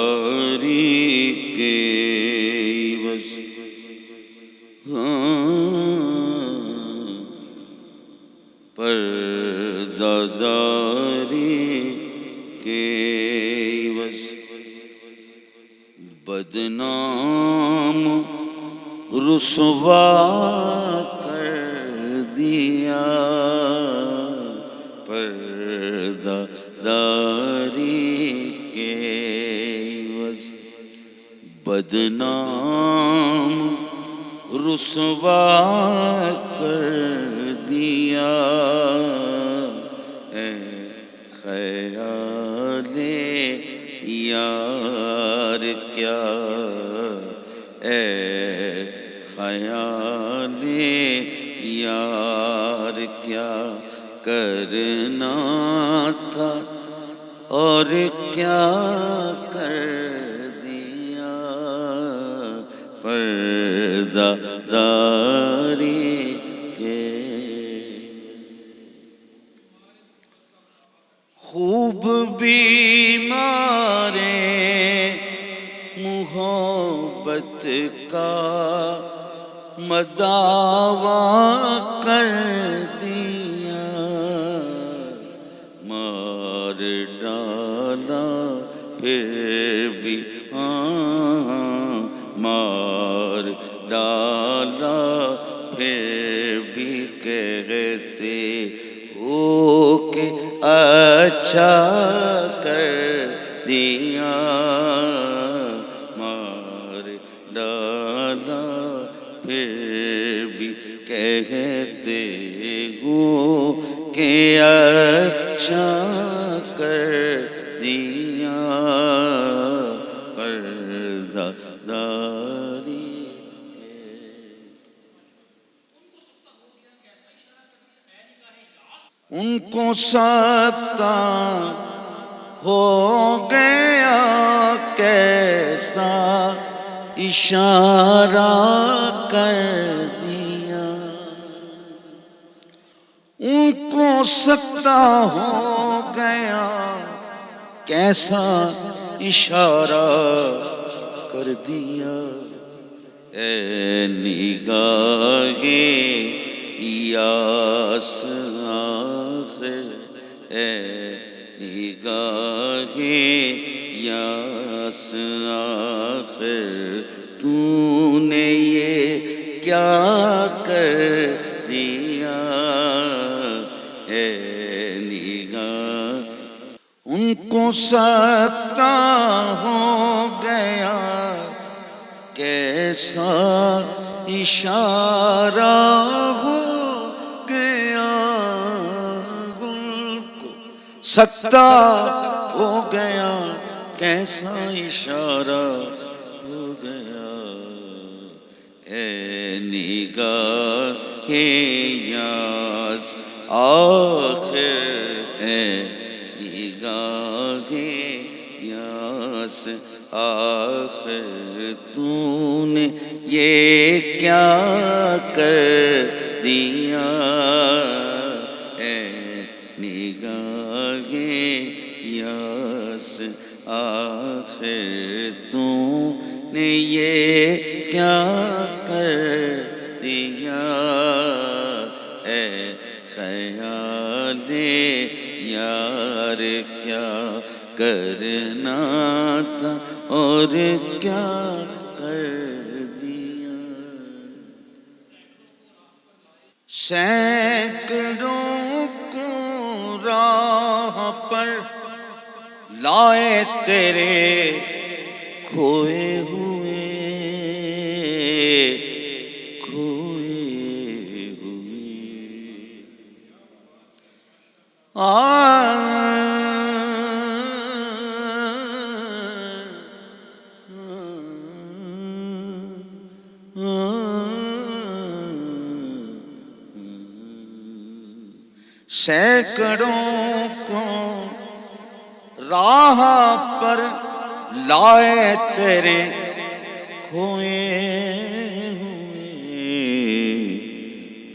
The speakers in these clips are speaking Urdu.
پرداداری کے عوض پرداداری کے عوض بدنام رسوا کر دیا پرداداری کے عوض بدنام رسوا کر دیا اے خیال یار کیا اے خیال یار کیا کرنا تھا اور کیا کر دیا پرداداری کے خوب بیمار محبت کا مداوا کر دیا مار ڈالا پھر بھی مار ڈالا پھر بھی کہتے ہو کہ اچھا کر دیا مار ڈالا پھر بھی کہتے ہو کہ اچھا کر دیا پرداداری ان کو سکتا ہو گیا کیسا اشارہ کر دیا ان کو سکتا ہو گیا کیسا اشارہ کر دیا اے نگاہ یاس آخر اے نگاہ یاس آخر تو نے یہ کیا کر دیا اے نگاہ ان کو سکتا ہو گیا کیسا اشارہ ہو گیا ان کو سکتا ہو گیا کیسا اشارہ ہو گیا اے نگاہ یاس آخر اے نگاہ یاس آخر تو نے یہ کیا کر دیا اے نگاہ یاس آخر تو نے یہ کیا کر دیا اے خیال یار کیا کرنا تھا اور کیا کر دیا سینکڑوں کو راہ پر لائے تیرے کھوئے ہوئے سینکڑوں کو راہ پر لائے تیرے کھوئے ہوئے،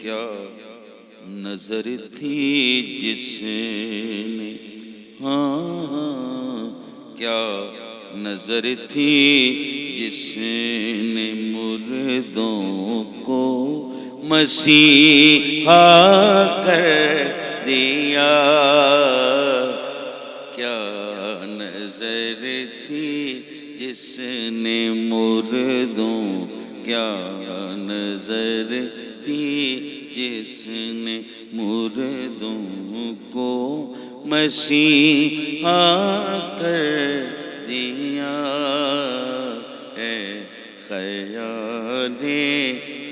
کیا نظر تھی جس نے، ہاں کیا نظر تھی جس نے مردوں کو مسیحا کر دیا، کیا نظر تھی جس نے مردوں، کیا نظر تھی جس نے مردوں کو مسیحا کر دیا، ہے خیال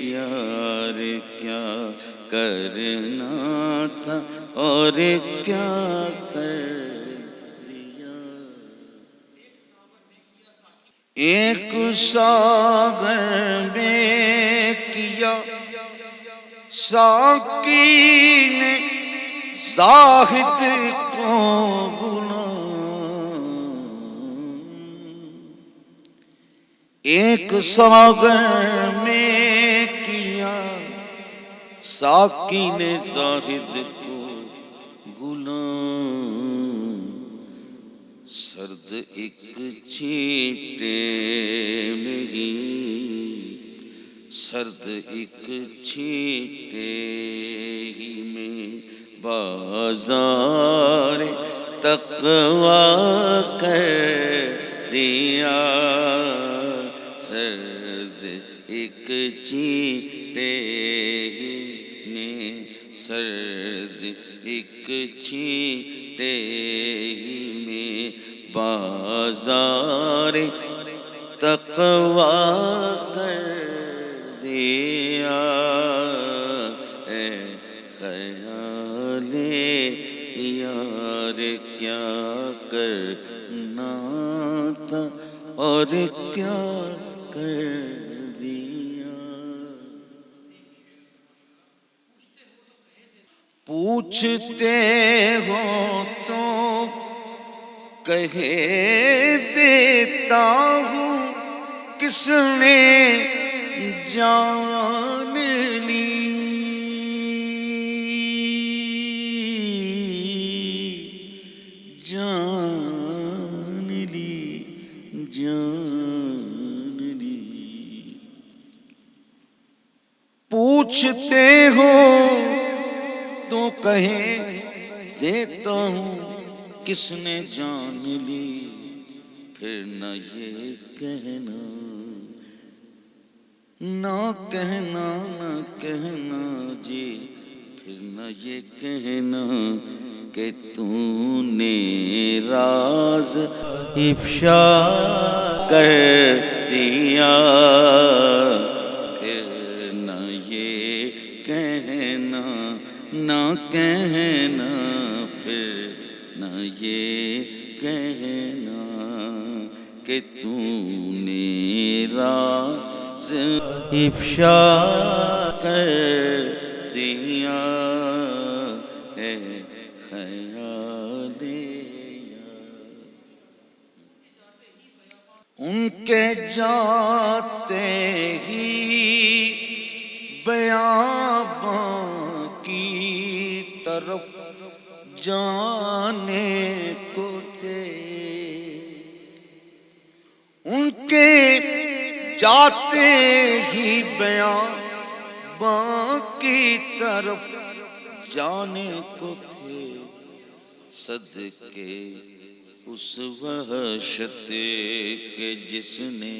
یار کیا کرنا تھا اور کیا کر دیا۔ ایک ساغر میں کیا ساقی نے زاہد کو غلام، ایک ساغر میں کیا ساقی نے زاہد کو غلام، سرد ایک چھینٹے میں ہی، سرد ایک چھینٹے ہی میں بازار تقویٰ کر دیا، سرد ایک چھینٹے ہی میں، سرد ایک چھینٹے ہی میں بازار تقویٰ کر دیا، اے خیال یار کیا کرنا تھا اور کیا کر دیا۔ پوچھتے ہو تو کہے دیتا ہوں کس نے جان لی، جان لی، جان لی۔ پوچھتے ہو تو کہے دیتا ہوں کس نے جان لی، پھر نہ یہ کہنا، نہ کہنا، نہ کہنا جی، پھر نہ یہ کہنا کہ تو نے راز افشا کر دیا، پھر نہ یہ کہنا، نہ کہنا، پھر نہ یہ کہنا کہ تو نے راز افشا کر دیا، ہے خیال یار۔ ان کے جاتے ہی بیاباں کی طرف جانے کو تھے، ان کے جاتے ہی بیاباں کی طرف جانے کو تھے، صدقے اس وحشت کے جس نے،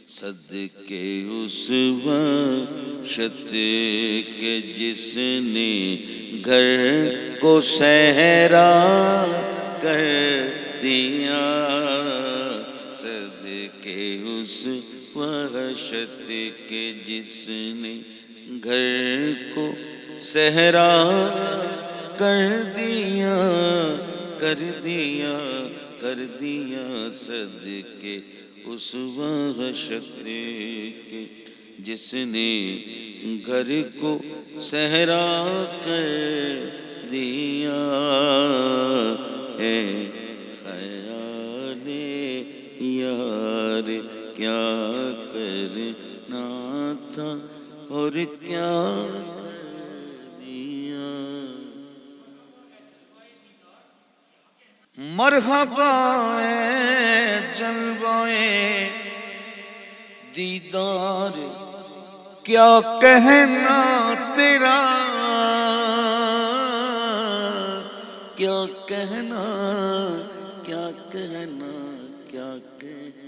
صدقے اس وحشت کے جس نے گھر کو صحرا کر دیا، صدقے اس وحشت کے جس نے گھر کو صحرا کر دیا، کر دیا، کر دیا، صدقے اس وحشت کے جس نے گھر کو صحرا کر دیا، اے خیال یار کیا کرنا تھا اور کیا کر دیا. مرحبا اے جلوائے دیدار کیا کہنا تیرا، کیا کہنا، کیا کہنا، کیا کہنا.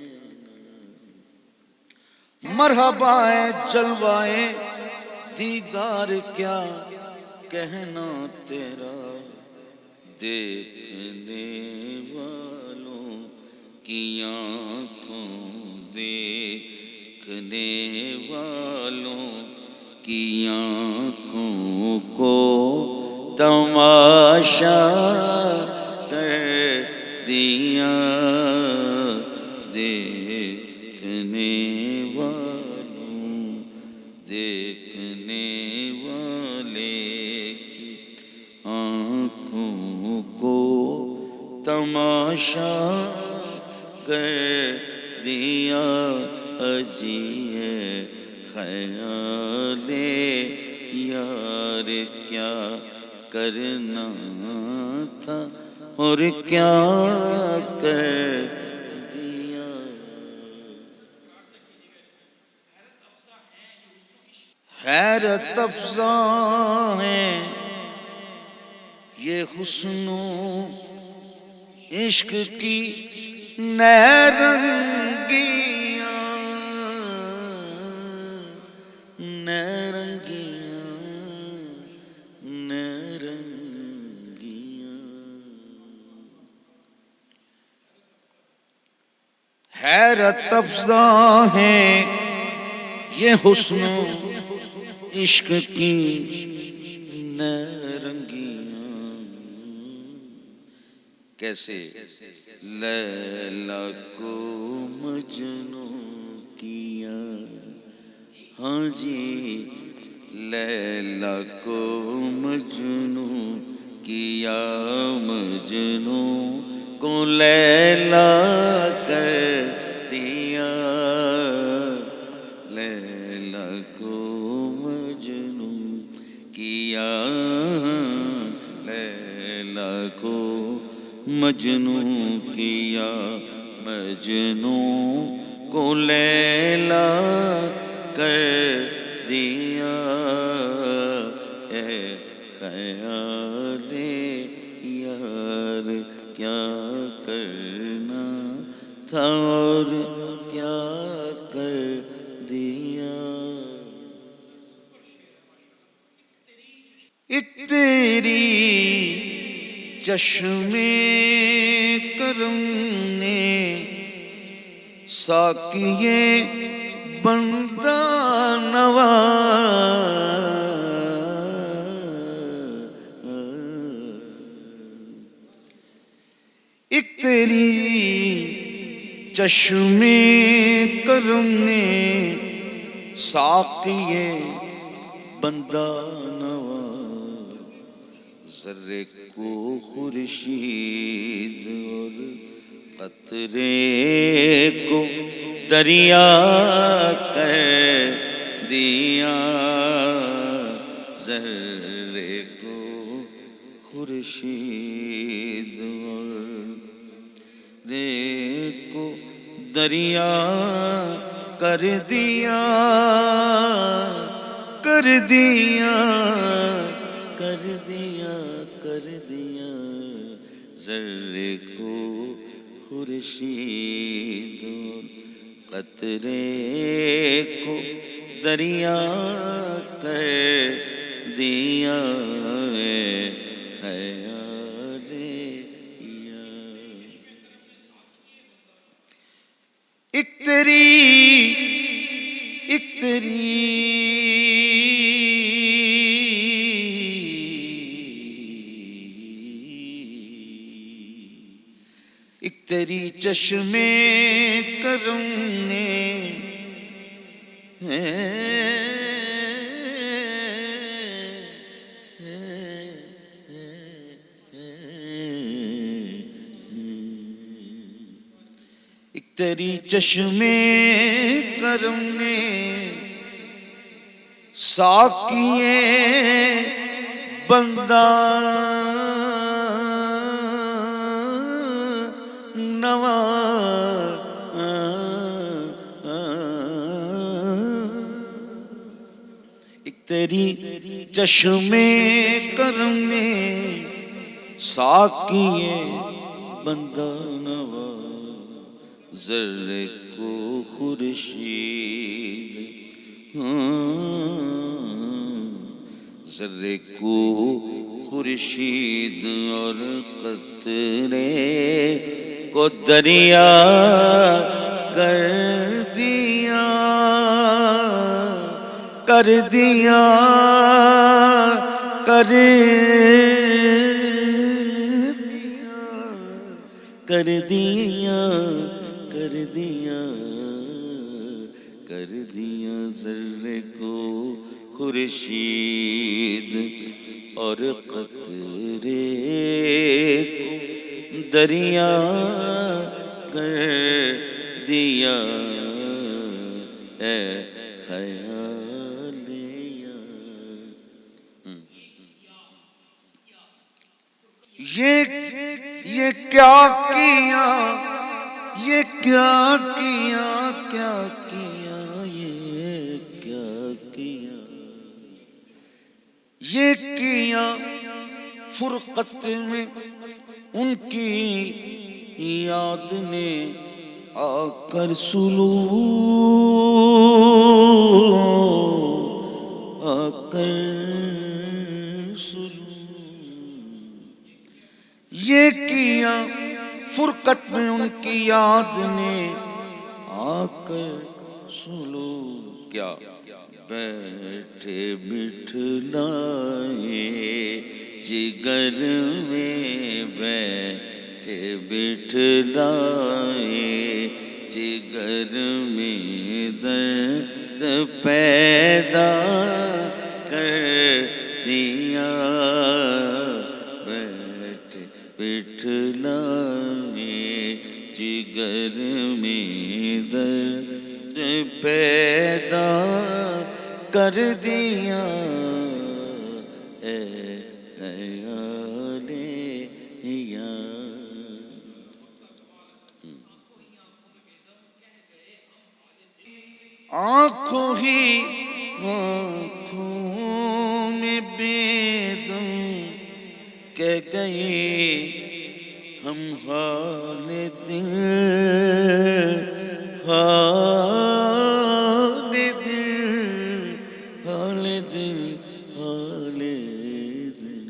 مرحبا اے جلوائے دیدار کیا کہنا تیرا، دیکھنے والوں کی آنکھوں، دیکھنے والوں کی آنکھوں کو تماشا کر دیا، دیکھنے والوں، دیکھنے والے کی آنکھوں کو تماشا کر دیا. عجیب خیال یار کیا کرنا تھا اور کیا کر دیا. حیرت افزا ہے یہ حسن و عشق کی نیرنگیاں، نیرنگیاں، نیرنگیاں. حیرت افزا ہے یہ حسن و عشق کی نیرنگیاں. کیسے لیلا کو مجنوں کیا، ہاں جی لیلا کو مجنوں کیا، مجنوں کو لیلا کر دیا، لیلا کو مجنوں کیا، لیلا کو مجنوں کیا، مجنوں کو لیلا کر دیا. اے خیال یار کیا کرنا تھا اور کیا کر دیا. ایک تیری چشم کرم نے ساقیے بندہ نوا، ایک تیری چشم کرم نے ساقیے بندہ نوا، ذرے کو خورشید اور قطرے کو دریا کر دیا، ذرے کو خورشید اور رے کو دریا کر دیا، کر دیا، کر دیا، کر دیا. ذرے کو خورشید اور قطرے کو دریا کر دیا. خیال یار ایک تیری، ایک تیری ایک تیری چشم کرم نے ایک تیری چشمے کرم نے ساقیے بندہ نوا ایک تیری چشمے کرم نے ساقیے بندہ نوا ذرے کو خورشید ذرے کو خورشید اور قطرے کو دریا کر دیا کر دیا کر کر دیا کر دیا کر دیا ذرے کو خورشید اور قطرے کو دریا کر دیا اے خیالیہ یہ کیا کیا یہ کیا کیا کیا کیا یہ کیا کیا یہ کیا فرقت میں ان کی یاد نے آ کر سلو آ کر سلو یہ کیا فرقت میں ان کی یاد نے آ کر سلو کیا بیٹھے بٹھلائے جگر میں بیٹھے بٹھلائے جگر میں درد پیدا کر دیا بیٹھے بٹھلائے جگر میں درد پیدا کر دیا اے خیالیہ آنکھوں ہی آنکھوں میں بیدم کہہ گئے ہم حال دل حال دل حال دل حال دل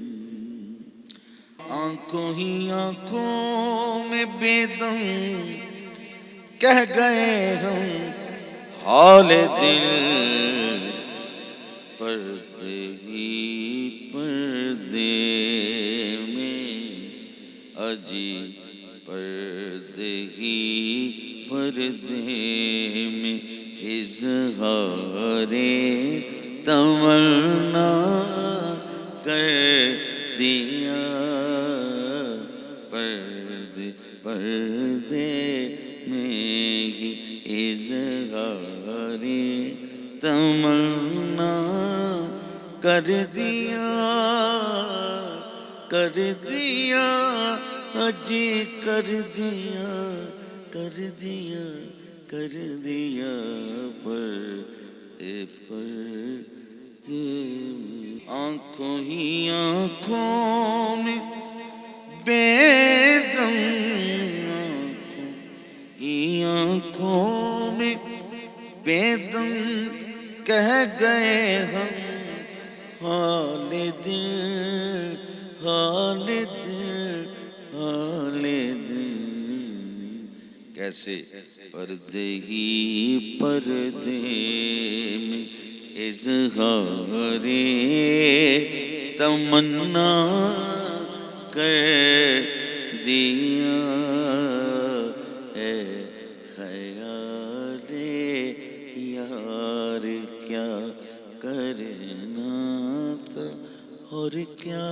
آنکھوں ہی آنکھوں میں بیدم کہہ گئے ہم حال دل پردے ہی پردے میں اجی پردے ہی پردے میں اظہار تمنا کر دیا پردے پردے میں ہی اظہار تمنا کر دیا اجی کر دیا کر دیا کر دیا پردے پردے آنکھوں ہی آنکھوں میں بیدم آنکھوں ہی آنکھوں میں بیدم کہہ گئے ہم حال دل حال دل حال دل کیسے پردے ہی پردے میں اظہار تمنا کر دیا اے خیال یار کیا کرنا تھا اور کیا